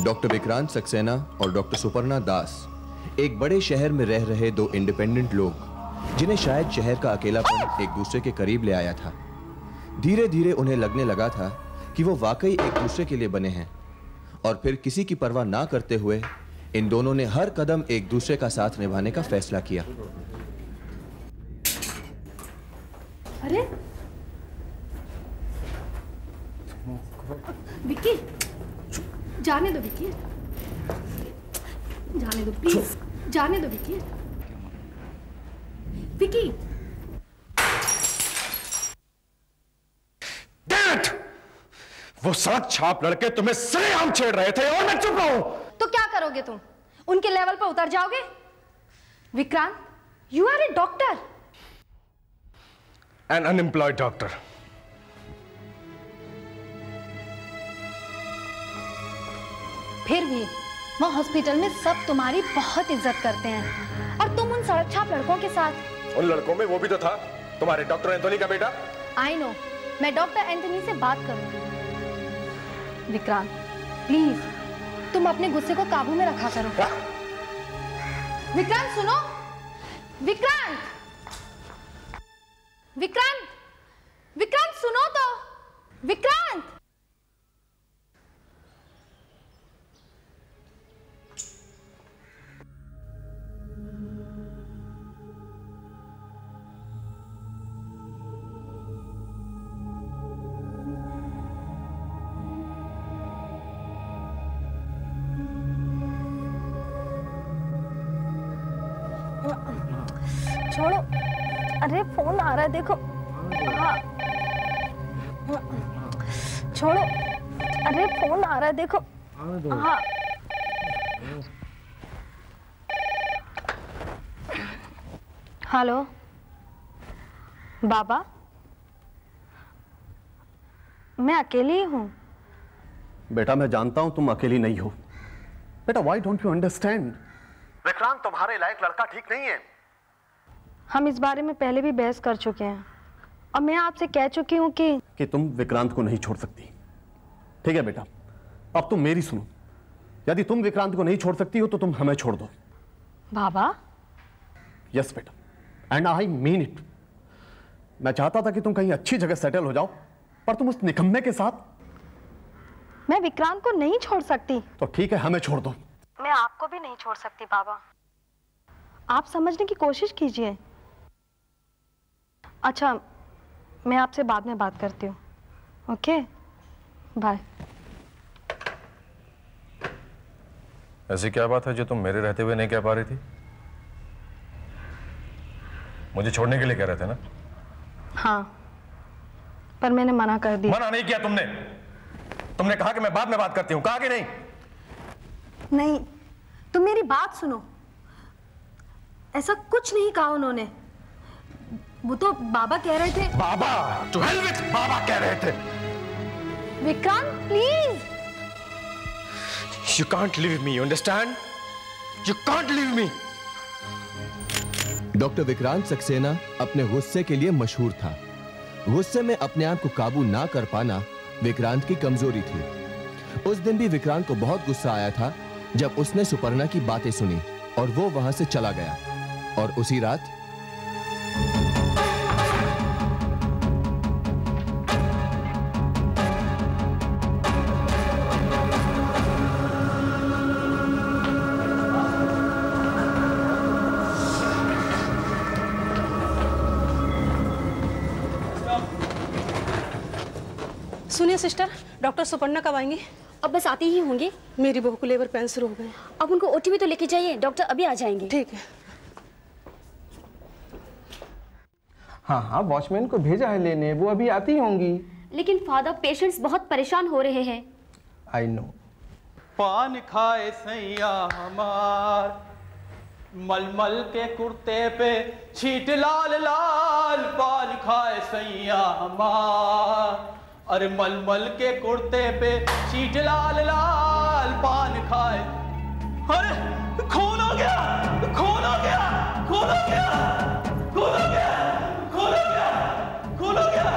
Doctor Vikrant Saxena और doctor Suparna दास एक बड़े शहर में रह रहे दो इंडिपेंडेंट लोग, जिन्हें शायद शहर का अकेलापन एक दूसरे के करीब ले आया था। धीरे धीरे उन्हें लगने लगा था कि वो वाकई एक दूसरे के लिए बने हैं, और फिर किसी की परवाह ना करते हुए इन दोनों ने हर कदम एक दूसरे का साथ निभाने का फैसला किया। अरे विक्की, जाने दो विक्की, जाने दो प्लीज, जाने दो विक्की। विक्की, वो सड़क छाप लड़के तुम्हें सरेआम छेड़ रहे थे और मैं चुप रहा हूं। तो क्या करोगे तुम? उनके लेवल पर उतर जाओगे? Vikrant, you are a doctor. An unemployed doctor. फिर भी वहाँ हॉस्पिटल में सब तुम्हारी बहुत इज्जत करते हैं, और तुम उन सड़क छाप लड़कों के साथ। उन लड़कों में वो भी तो था, तुम्हारे डॉक्टर एंथोनी का बेटा। आई नो, मैं डॉक्टर एंथोनी से बात करूंगी। विक्रांत प्लीज, तुम अपने गुस्से को काबू में रखा करो। विक्रांत सुनो, विक्रांत, विक्रांत, विक्रांत सुनो तो, विक्रांत। छोड़ो, अरे फोन आ रहा है देखो। हाँ, छोड़ो, अरे फोन आ रहा है देखो। हाँ, हेलो बाबा, मैं अकेली ही हूँ। बेटा मैं जानता हूं तुम अकेली नहीं हो। बेटा why don't you understand, Vikrant तुम्हारे लायक लड़का ठीक नहीं है। हम इस बारे में पहले भी बहस कर चुके हैं, और मैं आपसे कह चुकी हूँ कि तुम विक्रांत को नहीं छोड़ सकती। ठीक है बेटा, अब तुम मेरी सुनो। यदि तुम विक्रांत को नहीं छोड़ सकती हो तो तुम हमें छोड़ दो। बाबा? यस बेटा, एंड आई मीन इट। मैं चाहता था कि तुम कहीं अच्छी जगह सेटल हो जाओ, पर तुम उस निकम्मे के साथ। मैं विक्रांत को नहीं छोड़ सकती। तो ठीक है, हमें छोड़ दो। मैं आपको भी नहीं छोड़ सकती बाबा, आप समझने की कोशिश कीजिए। अच्छा, मैं आपसे बाद में बात करती हूँ। Okay, bye. ऐसी क्या बात है जो तुम मेरे रहते हुए नहीं कह पा रही थी? मुझे छोड़ने के लिए कह रहे थे ना? हाँ, पर मैंने मना कर दिया। मना नहीं किया तुमने। तुमने कहा कि मैं बाद में बात करती हूँ, कहा कि नहीं? नहीं, तुम मेरी बात सुनो। ऐसा कुछ नहीं कहा उन्होंने। वो तो बाबा कह रहे थे। बाबा? टू हेल विथ बाबा कह रहे थे। Vikrant please. You can't leave me, you understand? You can't leave me. Doctor Vikrant Saxena अपने गुस्से के लिए मशहूर था। गुस्से में अपने आप को काबू ना कर पाना विक्रांत की कमजोरी थी। उस दिन भी विक्रांत को बहुत गुस्सा आया था जब उसने सुपर्णा की बातें सुनी और वो वहां से चला गया। और उसी रात सुनिए सिस्टर, डॉक्टर सुपर्णा कब आएंगी? अब बस आती ही होंगी। मेरी बहू को लेबर पेन शुरू हो गए। अब उनको ओटी में तो लेके जाइए, डॉक्टर अभी आ जाएंगे। ठीक है। हाँ हाँ, वॉचमैन को भेजा है लेने, वो अभी आती होंगी। लेकिन फादर, पेशेंट्स बहुत परेशान हो रहे हैं। I know. पान खाए सैया हमार, मलमल के कुर्ते पे छीट लाल लाल। पान खाए सैया हमार, अरे मलमल के कुर्ते पे छीट लाल लाल। पान खाए, अरे खून हो गया, खून हो गया, खून हो गया, खून हो गया, खून हो गया, खून हो गया।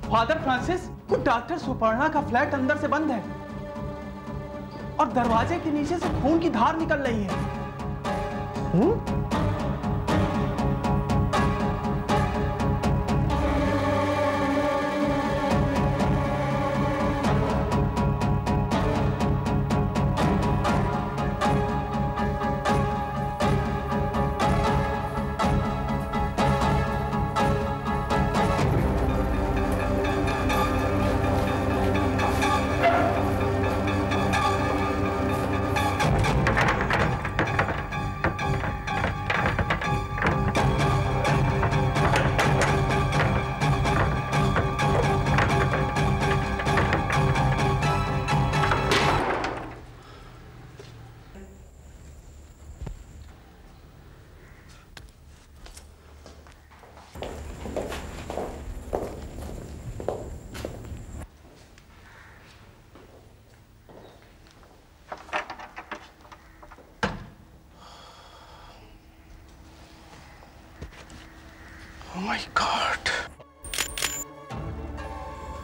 फादर फ्रांसिस, कुछ डॉक्टर सुपर्णा का फ्लैट अंदर से बंद है। और दरवाजे के नीचे से खून की धार निकल रही है।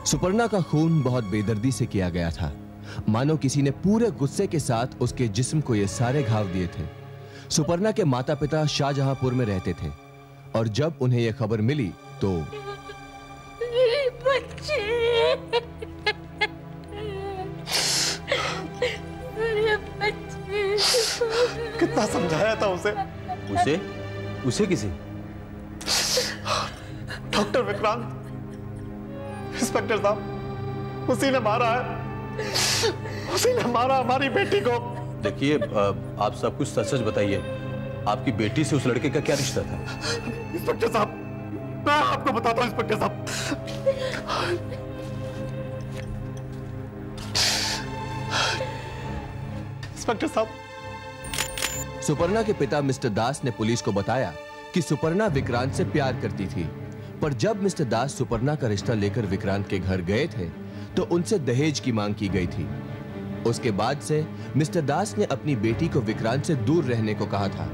सुपर्णा का खून बहुत बेदर्दी से किया गया था, मानो किसी ने पूरे गुस्से के साथ उसके जिस्म को ये सारे घाव दिए थे। सुपर्णा के माता पिता शाहजहांपुर में रहते थे और जब उन्हें यह खबर मिली तो बच्चे, कितना समझाया था उसे? उसे किसी? डॉक्टर विक्रांत, इंस्पेक्टर साहब, उसी ने मारा है, उसी ने मारा हमारी बेटी को। देखिए, आप सब कुछ सच सच बताइए, आपकी बेटी से उस लड़के का क्या रिश्ता था? इंस्पेक्टर साहब, मैं आपको बताता हूं इंस्पेक्टर साहब। इंस्पेक्टर साहब, सुपर्णा के पिता मिस्टर दास ने पुलिस को बताया कि सुपर्णा विक्रांत से प्यार करती थी, पर जब मिस्टर दास सुपर्णा का रिश्ता लेकर विक्रांत के घर गए थे तो उनसे दहेज की मांग की गई थी। उसके बाद से मिस्टर दास ने अपनी बेटी को विक्रांत से दूर रहने को कहा था,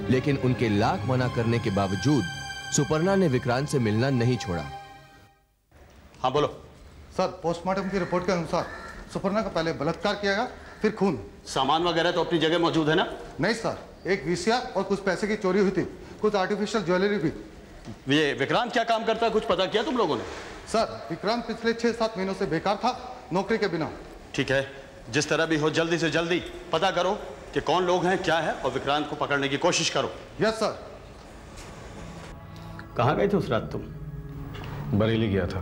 लेकिन उनके लाख मना करने के बावजूद सुपर्णा ने विक्रांत से मिलना नहीं छोड़ा। हाँ बोलो। सर, पोस्टमार्टम की रिपोर्ट के अनुसार सुपर्णा का पहले बलात्कार किया गया, फिर खून। सामान वगैरह तो अपनी जगह मौजूद है ना? नहीं सर, एक वीसीआर और कुछ पैसे की चोरी हुई थी, कुछ आर्टिफिशियल ज्वेलरी भी। ये विक्रांत क्या काम करता है, कुछ पता किया तुम लोगों ने? सर, विक्रांत पिछले 6-7 महीनों से बेकार था, नौकरी के बिना। ठीक है, जिस तरह भी हो जल्दी से जल्दी पता करो कि कौन लोग हैं, क्या है, और विक्रांत को पकड़ने की कोशिश करो। Yes sir. कहाँ गए थे उस रात तुम? बरेली गया था।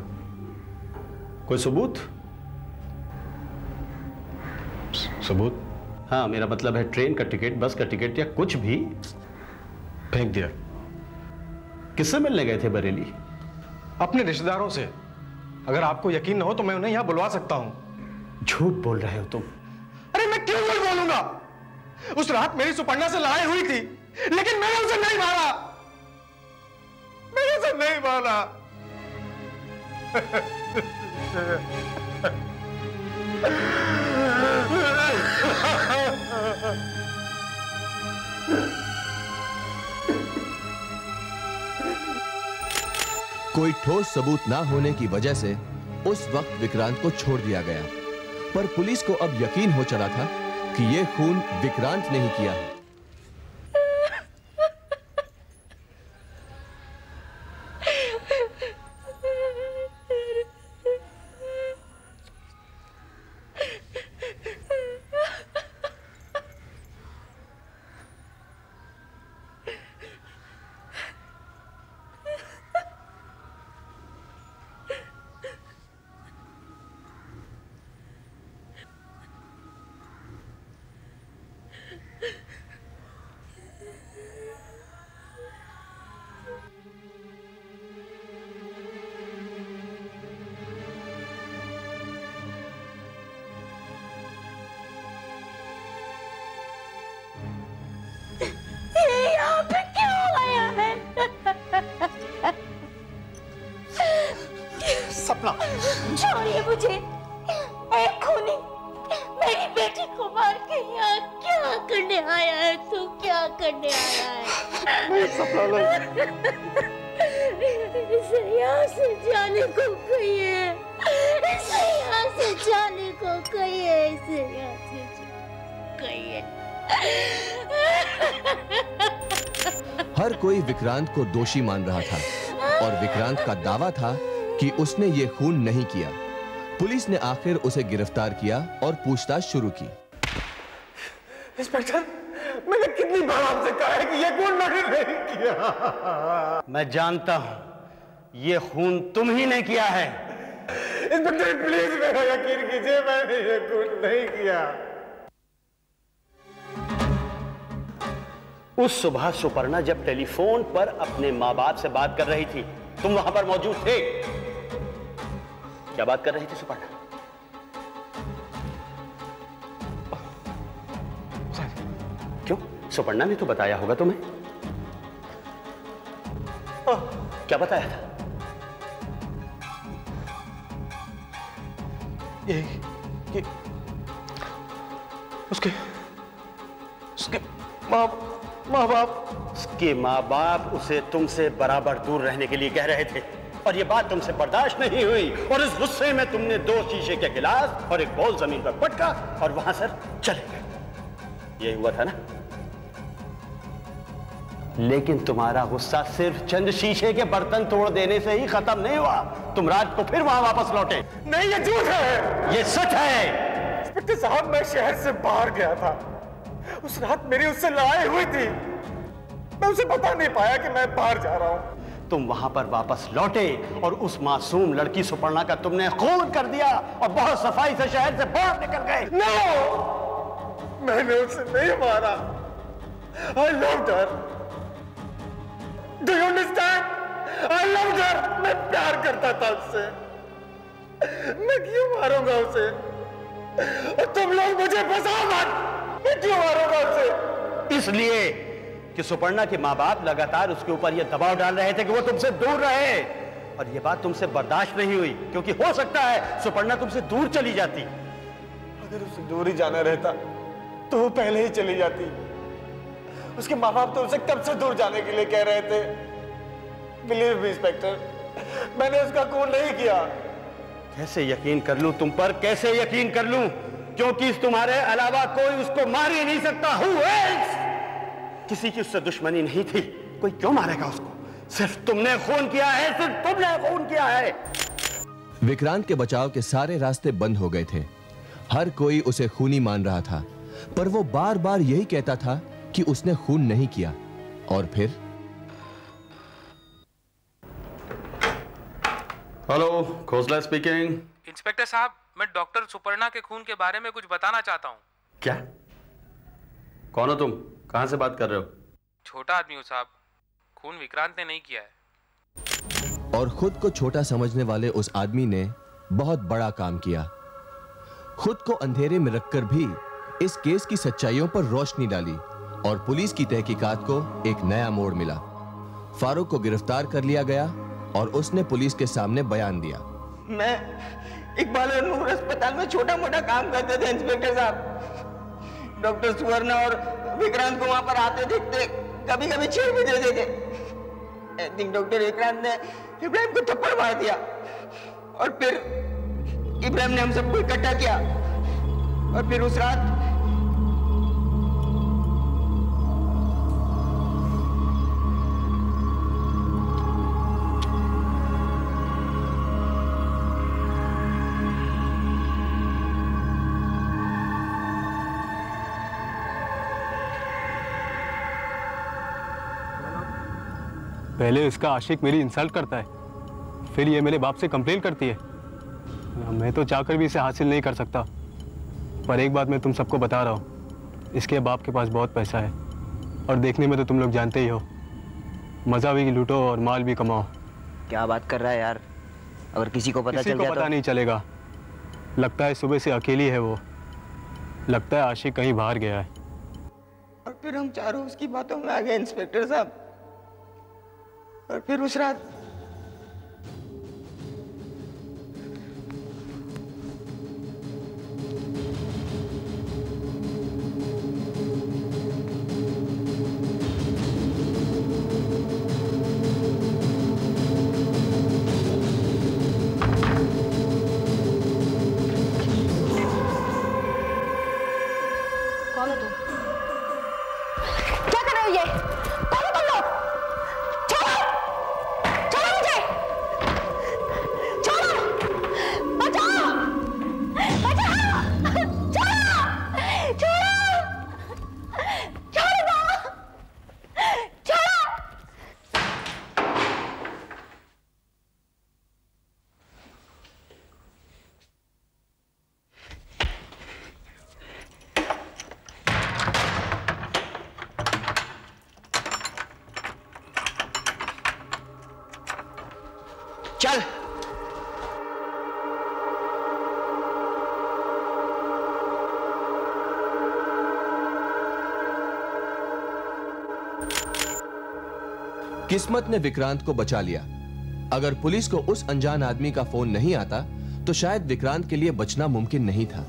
कोई सबूत? सबूत? हाँ, मेरा मतलब है ट्रेन का टिकट, बस का टिकट या कुछ भी। फेंक दिया। किससे मिलने गए थे बरेली? अपने रिश्तेदारों से। अगर आपको यकीन न हो तो मैं उन्हें यहां बुलवा सकता हूं। झूठ बोल रहे हो तुम। अरे मैं क्यों झूठ बोलूंगा? उस रात मेरी सुपर्णा से लड़ाई हुई थी, लेकिन मैंने उसे नहीं मारा। मैंने उसे नहीं मारा। कोई ठोस सबूत ना होने की वजह से उस वक्त विक्रांत को छोड़ दिया गया, पर पुलिस को अब यकीन हो चला था कि यह खून विक्रांत ने ही किया है। छोड़िए मुझे, एक खूनी मेरी बेटी को मार के यहाँ क्या करने आया है? तू क्या करने आया है? इसे यहाँ से जाने को कहिए, इसे यहाँ से जाने को कहिए, इसे यहाँ से गई है। हर कोई विक्रांत को दोषी मान रहा था और विक्रांत का दावा था कि उसने ये खून नहीं किया। पुलिस ने आखिर उसे गिरफ्तार किया और पूछताछ शुरू की। इंस्पेक्टर, मैंने कितनी बार आपसे कहा है कि ये खून मैंने नहीं किया। मैं जानता हूं ये खून तुम ही ने किया है। इंस्पेक्टर प्लीज मेरा यकीन कीजिए, मैंने ये खून नहीं किया। उस सुबह सुपर्णा जब टेलीफोन पर अपने माँ बाप से बात कर रही थी, तुम वहां पर मौजूद थे। क्या बात कर रही थी सुपर्णा? क्यों? सुपर्णा ने तो बताया होगा तुम्हें। क्या बताया था? ये उसके माँ बाप उसके माँ बाप उसे तुमसे बराबर दूर रहने के लिए कह रहे थे और ये बात तुमसे बर्दाश्त नहीं हुई और इस गुस्से में तुमने 2 शीशे के गिलास और एक बॉल जमीन पर पटका और वहां से चले गए। यही हुआ था ना? लेकिन तुम्हारा गुस्सा सिर्फ चंद शीशे के बर्तन तोड़ देने से ही खत्म नहीं हुआ। तुम रात को फिर वहां वापस लौटे। नहीं, ये झूठ है। ये सच है। इंस्पेक्टर साहब, मैं शहर से बाहर गया था। उस रात मेरी उससे लड़ाई हुई थी। मैं उसे बता नहीं पाया कि मैं बाहर जा रहा हूं। तुम वहां पर वापस लौटे और उस मासूम लड़की सुपर्णा का तुमने खून कर दिया और बहुत सफाई से शहर से बाहर निकल गए। नो, मैंने उसे नहीं मारा। I loved her. Do you understand? I loved her. मैं प्यार करता था उससे। मैं क्यों मारूंगा उसे? और तुम लोग मुझे फंसाओ मत। मैं क्यों मारूंगा उसे? इसलिए कि सुपर्णा के माँ बाप लगातार उसके ऊपर यह दबाव डाल रहे थे कि वो तुमसे दूर रहे और ये बात तुमसे बर्दाश्त नहीं हुई, क्योंकि हो सकता है सुपर्णा तुमसे दूर चली जाती। अगर उसे दूर ही जाना रहता तो वो पहले ही चली जाती। उसके माँ बाप तो उसे कब से दूर जाने के लिए कह रहे थे। बिलीव मी इंस्पेक्टर, मैंने उसका खून नहीं किया। कैसे यकीन कर लूं तुम पर, कैसे यकीन कर लूं? क्योंकि तुम्हारे अलावा कोई उसको मार ही नहीं सकता। Who else? किसी की उससे दुश्मनी नहीं थी, कोई क्यों मारेगा उसको? सिर्फ तुमने खून किया है, सिर्फ तुमने खून किया है। विक्रांत के बचाव के सारे रास्ते बंद हो गए थे। हर कोई उसे खूनी मान रहा था, पर वो बार बार यही कहता था कि उसने खून नहीं किया। और फिर हेलो, खोसला स्पीकिंग। इंस्पेक्टर साहब, मैं डॉक्टर सुपर्णा के खून के बारे में कुछ बताना चाहता हूँ। क्या? कौन हो तुम? कहां से बात कर रहे हो? छोटा आदमी हूँ साहब, खून विक्रांत ने नहीं किया है। और खुद को छोटा समझने वाले उस आदमी ने बहुत बड़ा काम किया। खुद को अंधेरे में रखकर भी इस केस की सच्चाइयों पर रोशनी डाली और पुलिस की तहकीकात को एक नया मोड़ मिला। फारूक को गिरफ्तार कर लिया गया और उसने पुलिस के सामने बयान दिया। मैं इकबाल और नूर अस्पताल में छोटा मोटा काम करते थे इंस्पेक्टर साहब। डॉक्टर सुवर्णा और विक्रांत को वहां पर आते देखते कभी कभी छेड़ भी देते थे। एक दिन डॉक्टर विक्रांत ने इब्राहिम को थप्पड़ मार दिया और फिर इब्राहिम ने हम सबको इकट्ठा किया और फिर उस रात पहले इसका आशिक मेरी इंसल्ट करता है, फिर ये मेरे बाप से कंप्लेन करती है। मैं तो चाहकर भी इसे हासिल नहीं कर सकता। पर एक बात मैं तुम सबको बता रहा हूँ, इसके बाप के पास बहुत पैसा है और देखने में तो तुम लोग जानते ही हो। मज़ा भी लूटो और माल भी कमाओ। क्या बात कर रहा है यार? अगर किसी को पता चल गया पता नहीं चलेगा। लगता है सुबह से अकेली है वो। लगता है आशिक कहीं बाहर गया है। और फिर हम चारों उसकी बातों में आ गए इंस्पेक्टर साहब। और फिर उस रात कौन हो चल। किस्मत ने विक्रांत को बचा लिया। अगर पुलिस को उस अनजान आदमी का फोन नहीं आता तो शायद विक्रांत के लिए बचना मुमकिन नहीं था।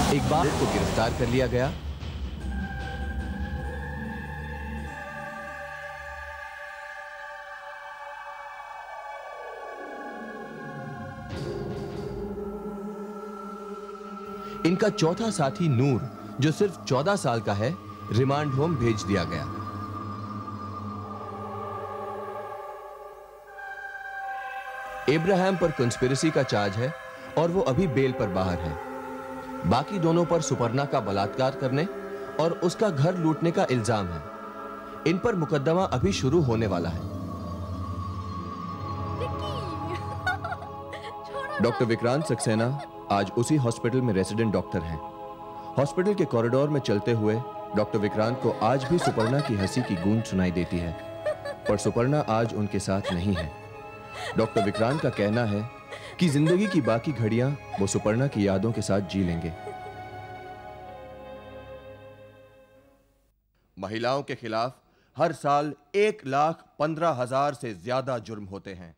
एक बार को गिरफ्तार कर लिया गया। इनका चौथा साथी नूर, जो सिर्फ 14 साल का है, रिमांड होम भेज दिया गया। इब्राहिम पर कंस्पिरेसी का चार्ज है और वो अभी बेल पर बाहर है। बाकी दोनों पर सुपर्णा का बलात्कार करने और उसका घर लूटने का इल्जाम है। इन पर मुकदमा अभी शुरू होने वाला है। डॉक्टर विक्रांत सक्सेना आज उसी हॉस्पिटल में रेजिडेंट डॉक्टर हैं। हॉस्पिटल के कॉरिडोर में चलते हुए डॉक्टर विक्रांत को आज भी सुपर्णा की हंसी की गूंज सुनाई देती है, पर सुपर्णा आज उनके साथ नहीं है। डॉक्टर विक्रांत का कहना है कि जिंदगी की बाकी घड़ियां वो सुपर्णा की यादों के साथ जी लेंगे। महिलाओं के खिलाफ हर साल 1,15,000 से ज्यादा जुर्म होते हैं।